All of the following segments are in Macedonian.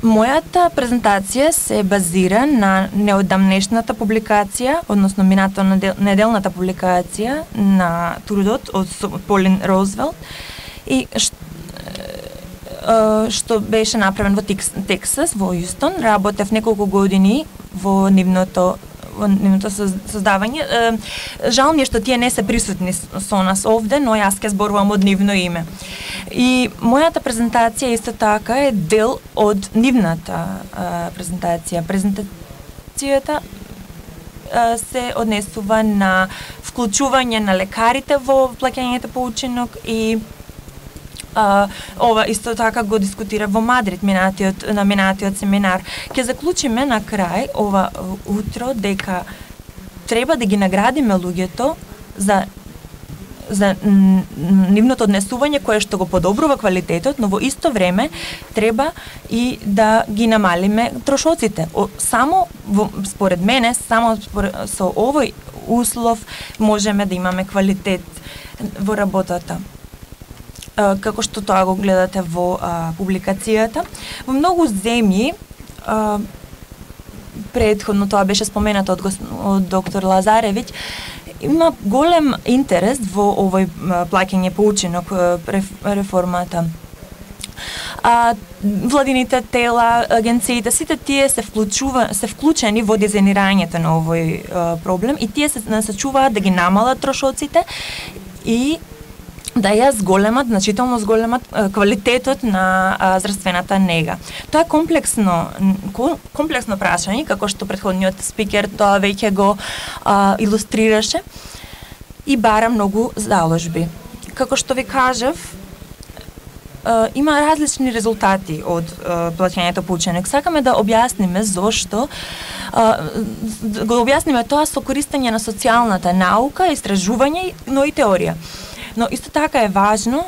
Мојата презентација се базира на неодамнешната публикација, односно минато неделната публикација на трудот од Полин Розвелт и што беше направен во Тексас, во Јустон. Работев неколку години во нивното создавање. Жал ми е што тие не се присутни со нас овде, но јас ќе зборувам од нивно име. И мојата презентација исто така е дел од нивната презентација. Презентацијата се однесува на вклучување на лекарите во плаќањето по ученок и ова исто така го дискутира во Мадрид на минатиот семинар. Ќе заклучиме на крај ова утро дека треба да ги наградиме луѓето за нивното однесување кое што го подобрува квалитетот, но во исто време треба и да ги намалиме трошоците. Според мене, со овој услов можеме да имаме квалитет во работата. Како што тоа го гледате во публикацијата. Во многу земји, претходно тоа беше споменато од доктор Лазаревиќ, има голем интерес во овој плаќање по ученок реформата. Владините тела, агенциите, сите тие се вклучени во дизајнирањето на овој проблем и тие се насочуваат да ги намалат трошоците и да ја значително зголемат квалитетот на здравствената нега. Тоа е комплексно прашање, како што претходниот спикер тоа веќе го илустрираше и бара многу заложби. Како што ви кажав, има различни резултати од плаќањето по ученик. Сакаме да објасниме зошто го објасниме тоа со користење на социјалната наука, истражување, но и теорија. Но исто така е важно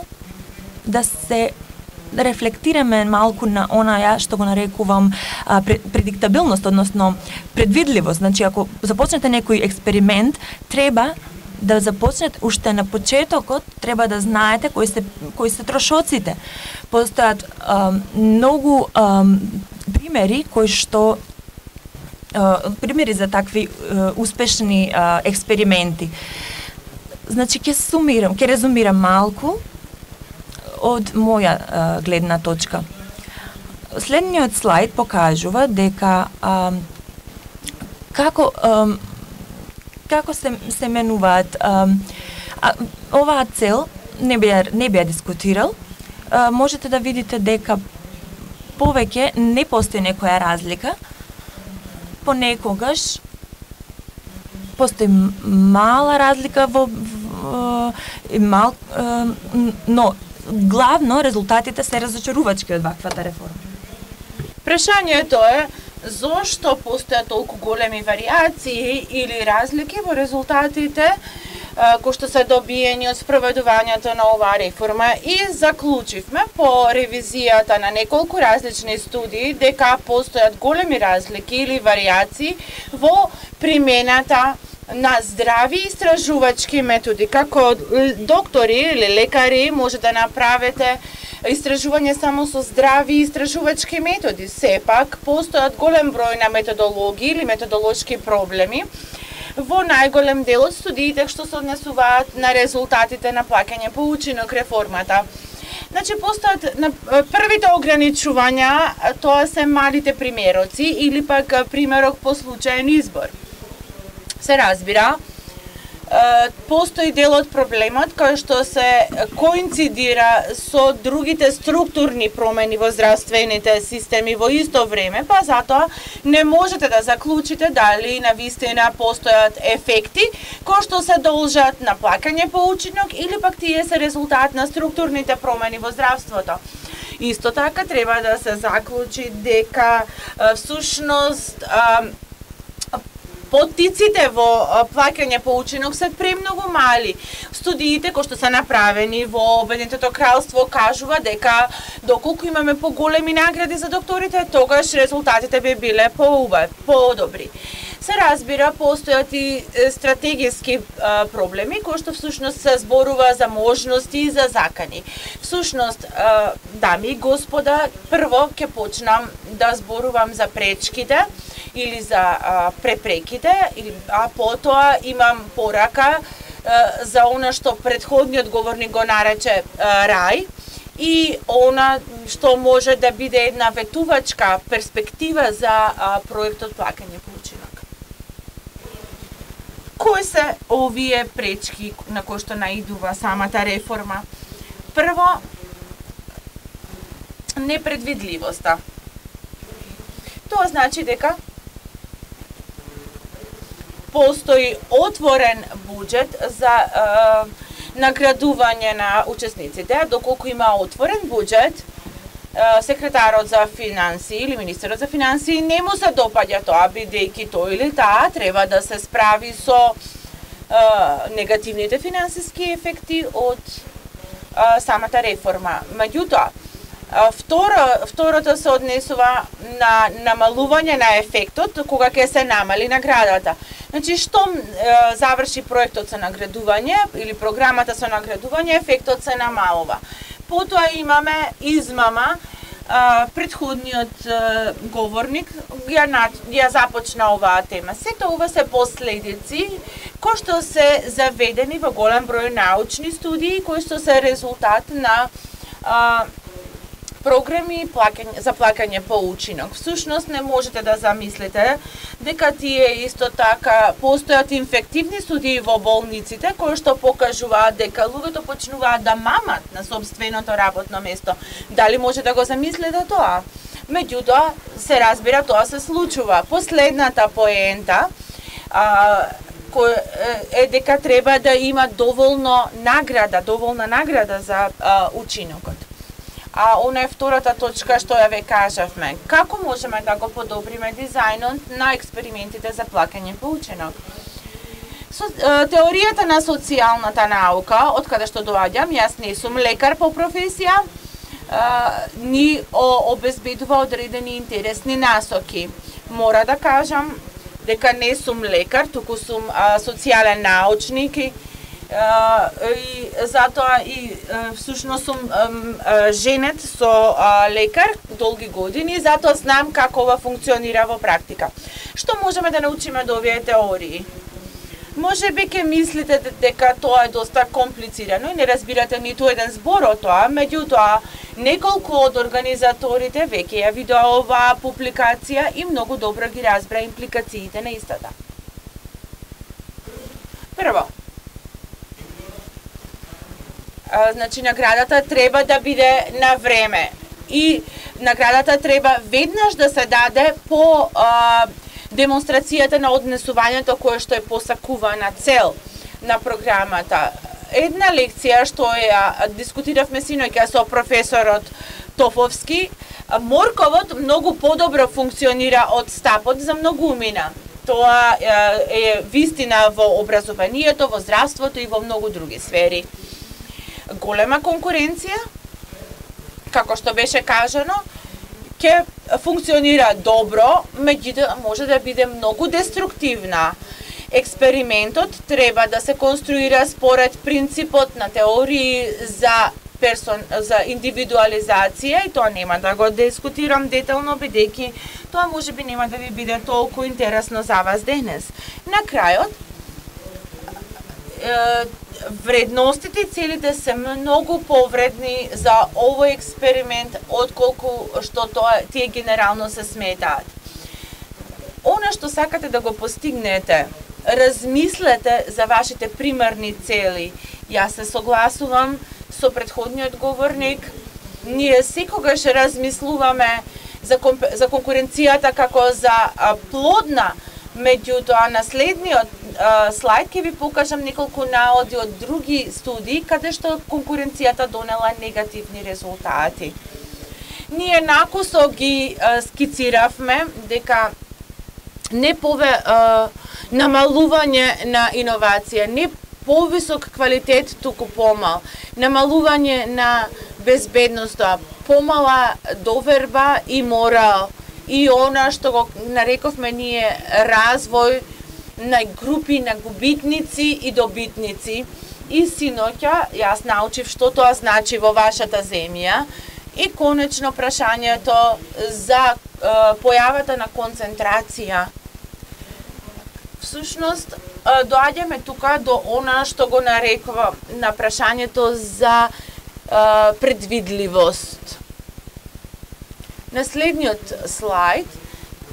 да се рефлектираме малку на она што го нарекувам предиктабилност, односно предвидливост. Значи, ако започнете некој експеримент, треба да започнете уште на почетокот, треба да знаете кои се трошоците. Постојат многу примери примери за такви успешни експерименти. Значи, ќе резумирам малку од моја гледна точка. Следниот слайд покажува дека како се менуваат оваа цел не би ја дискутирал. Можете да видите дека повеќе не постои некоја разлика. Понекогаш постои мала разлика но главно резултатите се разочарувачки од ваквата реформа. Прашањето е зошто постојат толку големи варијации или разлики во резултатите кои што се добиени од спроведувањето на оваа реформа и заклучивме по ревизијата на неколку различни студии дека постојат големи разлики или варијации во примената на здрави истражувачки методи. Како доктори или лекари може да направите истражување само со здрави истражувачки методи. Сепак, постојат голем број на методологии или методолошки проблеми во најголем дел од студиите што се однесуваат на резултатите на плаќање по учинок реформата. Значи, постојат првите ограничувања, тоа се малите примероци или пак примерок по случаен избор. Се разбира, постои дел од проблемот кој што се коинцидира со другите структурни промени во здравствените системи во исто време, па затоа не можете да заклучите дали навистина постојат ефекти кои што се должат на плаќање по учинок или пак тие се резултат на структурните промени во здравството. Исто така треба да се заклучи дека всушност поттиците во плаќање по учинок се премногу мали. Студиите кои што се направени во Обединетото кралство кажува дека доколку имаме поголеми награди за докторите, тогаш резултатите би биле подобри. Се разбира, постојат и стратегиски проблеми, кои што всушност се зборува за можности и за закани. Всушност, дами и господа, прво ќе почнам да зборувам за пречките или за препреките, а потоа имам порака за она што предходниот говорник го нарече рај, и она што може да биде една ветувачка перспектива за проектот Плакање по учинок. Кои се овие пречки на кои што наидува самата реформа? Прво, непредвидливоста. Тоа значи дека постои отворен буџет за наградување на учесниците, а доколку има отворен буџет, секретарот за финансии или министерот за финансии не му се допаѓа тоа, бидејќи тој или таа треба да се справи со негативните финансиски ефекти од самата реформа. Меѓутоа, второто се однесува на намалување на ефектот кога ќе се намали наградата. Значи, штом заврши проектот со наградување или програмата со наградување, ефектот се намалува. Потоа имаме измама, предходниот говорник ја започна оваа тема. Сето ова се последици кои што се заведени во голем број научни студии, кои што се резултат на програми за плакање по учинок. Всушност не можете да замислите дека тие исто така постојат инфективни студии во болниците кои што покажуваат дека луѓето почнуваат да мамат на сопственото работно место. Дали може да го замислите тоа? Меѓутоа, се разбира, тоа се случува. Последната поента е дека треба да има доволна награда за учинокот. А она е втората точка што ја ве кажавме. Како можеме да го подобриме дизајнот на експериментите за плакање по учинок? Теоријата на социјалната наука, од каде што доаѓам, јас не сум лекар по професија, ни обезбедува одредени интересни насоки. Мора да кажам дека не сум лекар, туку сум социјален научник и затоа и всушност сум женет со лекар долги години, затоа знам како ова функционира во практика. Што можеме да научиме од овие теории? Може би ке мислите дека тоа е доста комплицирано и не разбирате ниту еден збор од тоа, меѓутоа неколку од организаторите веќе ја видоа оваа публикација и многу добро ги разбра импликациите на истата. Прво, значи наградата треба да биде на време и наградата треба веднаш да се даде по демонстрацијата на однесувањето кое што е посакувана цел на програмата. Една лекција што ја дискутиравме синоќа со професорот Тофовски, морковот многу подобро функционира од стапот за многумина. Тоа е вистина во образованието, во здравството и во многу други сфери. Голема конкуренција, како што беше кажано, ќе функционира добро, меѓутоа може да биде многу деструктивна. Експериментот треба да се конструира според принципот на теории за индивидуализација и тоа нема да го дискутирам детално, бидејќи тоа можеби нема да ви биде толку интересно за вас денес. На крајот, вредностите и целите се многу повредни за овој експеримент отколку што тие генерално се сметаат. Она што сакате да го постигнете, размислете за вашите примерни цели. Јас се согласувам со предходниот говорник. Ние секогаш размислуваме за конкуренцијата како за плодна, меѓутоа на следниот слайд ќе ви покажам неколку наоди од други студии каде што конкуренцијата донела негативни резултати. Ние накусо ги скициравме дека не намалување на иновација, не повисок квалитет, туку помал. Намалување на безбедноста, помала доверба и морал и она што го нарековме ние развој на групи на губитници и добитници. И синоќа јас научив што тоа значи во вашата земја и конечно прашањето за појавата на концентрација. Всушност доаѓаме тука до она што го нарекува на прашањето за предвидливост. На следниот слайд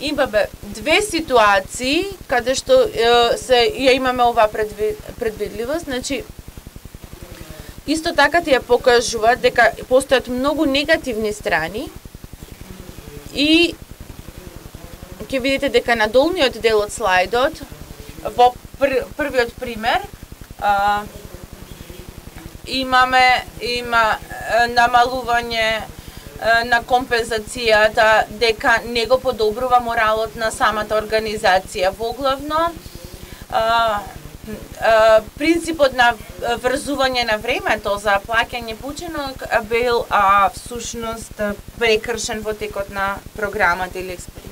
имаме две ситуации каде што ја имаме оваа предвидливост, значи исто така ти ја покажува дека постојат многу негативни страни и ќе видите дека на долниот дел од слайдот во првиот пример има намалување на компензацијата, дека не го подобрува моралот на самата организација. Воглавно, принципот на врзување на времето за плаќање починок бил всушност прекршен во текот на програмата или експериментот.